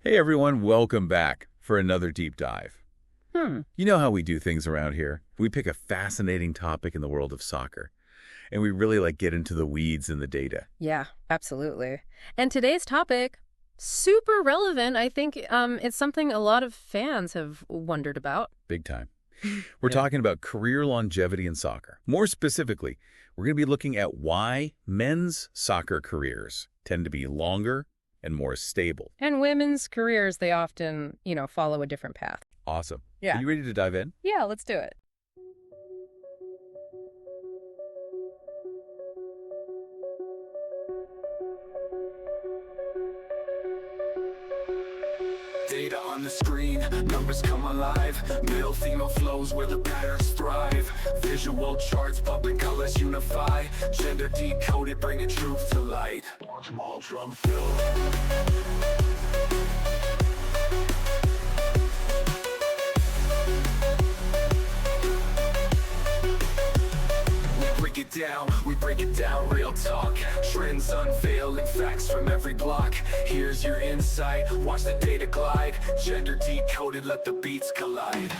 Hey everyone, welcome back for another deep dive. You know how we do things around here. We pick a fascinating topic in the world of soccer, and we really get into the weeds and the data. Yeah, absolutely. And today's topic, super relevant. I think it's something a lot of fans have wondered about. Big time. We're talking about career longevity in soccer. More specifically, we're going to be looking at why men's soccer careers tend to be longer and more stable. And women's careers, they often, follow a different path. Awesome. Yeah. Are you ready to dive in? Yeah, let's do it. Data on the screen, numbers come alive. Male, female flows where the patterns thrive. Visual charts, public colors unify. Gender decoded, bringing truth to light. Small drum fill. We break it down, real talk. Trends unveiling facts from every block. Here's your insight, watch the data glide. Gender decoded, let the beats collide.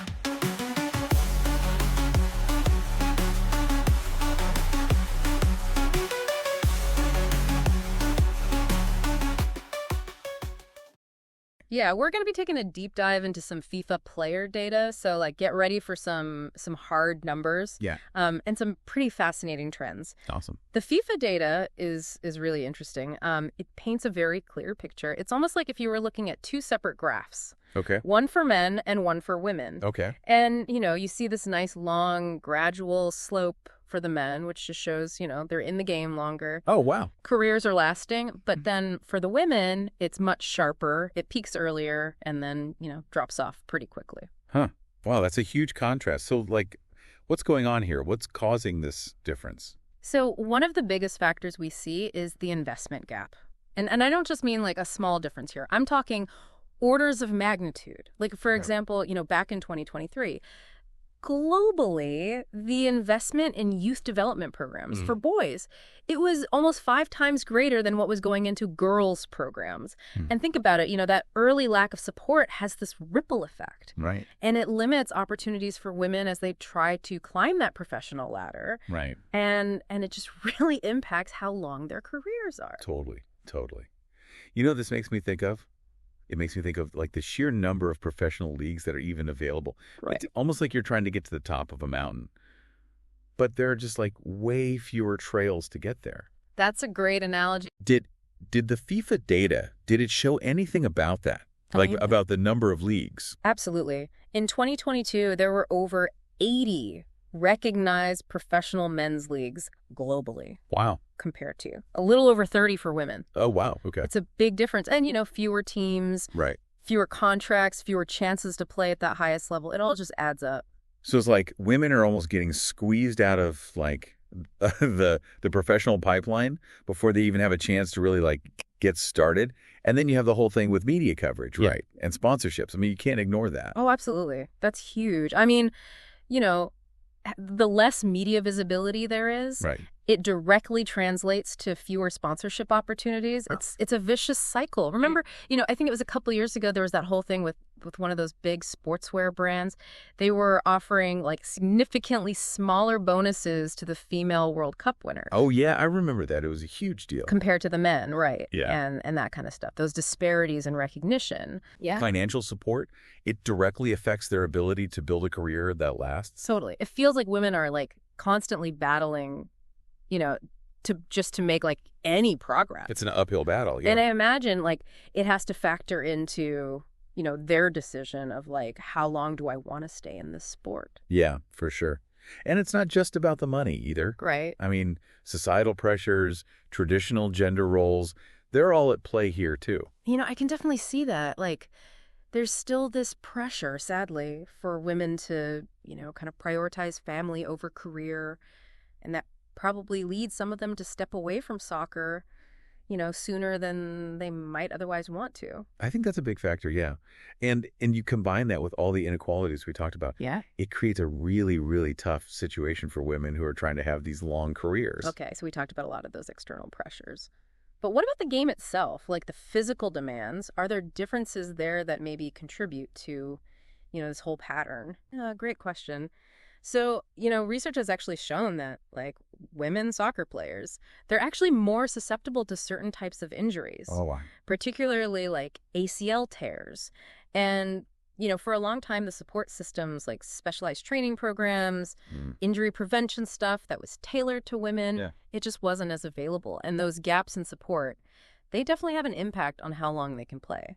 Yeah, we're going to be taking a deep dive into some FIFA player data. So, get ready for some hard numbers. Yeah. And some pretty fascinating trends. Awesome. The FIFA data is really interesting. It paints a very clear picture. It's almost like if you were looking at two separate graphs. Okay. One for men and one for women. Okay. And, you see this nice, long, gradual slope for the men, which just shows, they're in the game longer. Oh, wow. Careers are lasting. But then for the women, it's much sharper. It peaks earlier and then, drops off pretty quickly. Huh. Wow, that's a huge contrast. So, what's going on here? What's causing this difference? So one of the biggest factors we see is the investment gap. And I don't just mean a small difference here. I'm talking orders of magnitude. For example, back in 2023, globally, the investment in youth development programs for boys, it was almost 5 times greater than what was going into girls' programs. And think about it, that early lack of support has this ripple effect. Right. And it limits opportunities for women as they try to climb that professional ladder. Right. And it just really impacts how long their careers are. Totally. You know what this makes me think of? It makes me think of the sheer number of professional leagues that are even available. Right. It's almost like you're trying to get to the top of a mountain. But there are just way fewer trails to get there. That's a great analogy. Did the FIFA data, did it show anything about that? About the number of leagues? Absolutely. In 2022, there were over 80 recognized professional men's leagues globally. Wow. Compared to a little over 30 for women. Oh, wow. Okay. It's a big difference. And, fewer teams, right, fewer contracts, fewer chances to play at that highest level. It all just adds up. So it's women are almost getting squeezed out of the professional pipeline before they even have a chance to really get started. And then you have the whole thing with media coverage, right? And sponsorships. I mean, you can't ignore that. Oh, absolutely. That's huge. I mean, the less media visibility there is, right, it directly translates to fewer sponsorship opportunities. It's a vicious cycle. Remember, I think it was a couple of years ago, there was that whole thing with one of those big sportswear brands. They were offering significantly smaller bonuses to the female World Cup winners. Oh, yeah, I remember that. It was a huge deal. Compared to the men, right. Yeah. And that kind of stuff. Those disparities in recognition. Yeah. Financial support, it directly affects their ability to build a career that lasts. Totally. It feels like women are constantly battling to make any progress. It's an uphill battle. Yeah. And I imagine it has to factor into, their decision of how long do I want to stay in this sport? Yeah, for sure. And it's not just about the money either. Right. I mean, societal pressures, traditional gender roles, they're all at play here too. I can definitely see that. There's still this pressure, sadly, for women to, kind of prioritize family over career. And that probably leads some of them to step away from soccer, sooner than they might otherwise want to. I think that's a big factor, yeah. And you combine that with all the inequalities we talked about. Yeah. It creates a really, really tough situation for women who are trying to have these long careers. Okay, so we talked about a lot of those external pressures. But what about the game itself? Like the physical demands, are there differences there that maybe contribute to, this whole pattern? Great question. So, research has actually shown that, like, women soccer players, they're actually more susceptible to certain types of injuries, Oh, wow. particularly like ACL tears. And, for a long time, the support systems like specialized training programs, injury prevention stuff that was tailored to women, it just wasn't as available. And those gaps in support, they definitely have an impact on how long they can play.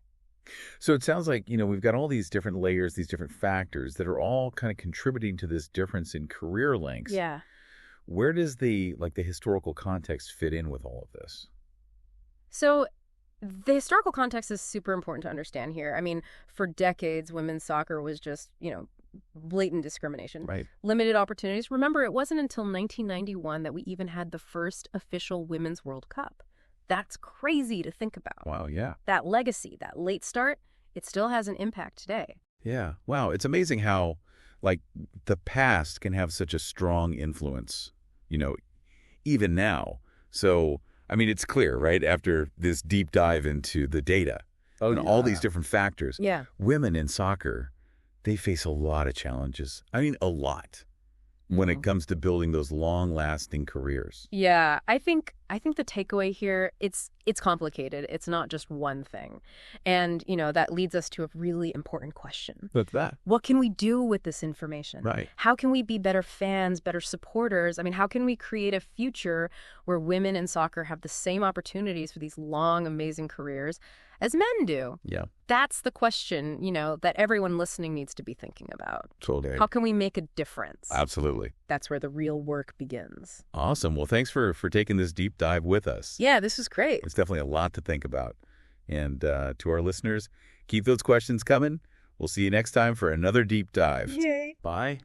So it sounds like, we've got all these different layers, these different factors that are all kind of contributing to this difference in career lengths. Yeah. Where does the historical context fit in with all of this? So the historical context is super important to understand here. I mean, for decades, women's soccer was just, blatant discrimination. Right. Limited opportunities. Remember, it wasn't until 1991 that we even had the first official Women's World Cup. That's crazy to think about. Wow, yeah. That legacy, that late start, it still has an impact today. Yeah. Wow. It's amazing how, the past can have such a strong influence, even now. So, I mean, it's clear, right, after this deep dive into the data and all these different factors. Yeah. Women in soccer, they face a lot of challenges. I mean, a lot when it comes to building those long-lasting careers. Yeah, I think the takeaway here, it's complicated. It's not just one thing. And, that leads us to a really important question. What's that? What can we do with this information? Right. How can we be better fans, better supporters? I mean, how can we create a future where women in soccer have the same opportunities for these long, amazing careers as men do? Yeah. That's the question, that everyone listening needs to be thinking about. Totally. How can we make a difference? Absolutely. That's where the real work begins. Awesome. Well, thanks for taking this deep dive with us. Yeah, this is great. It's definitely a lot to think about. And to our listeners, keep those questions coming. We'll see you next time for another deep dive. Yay. Bye.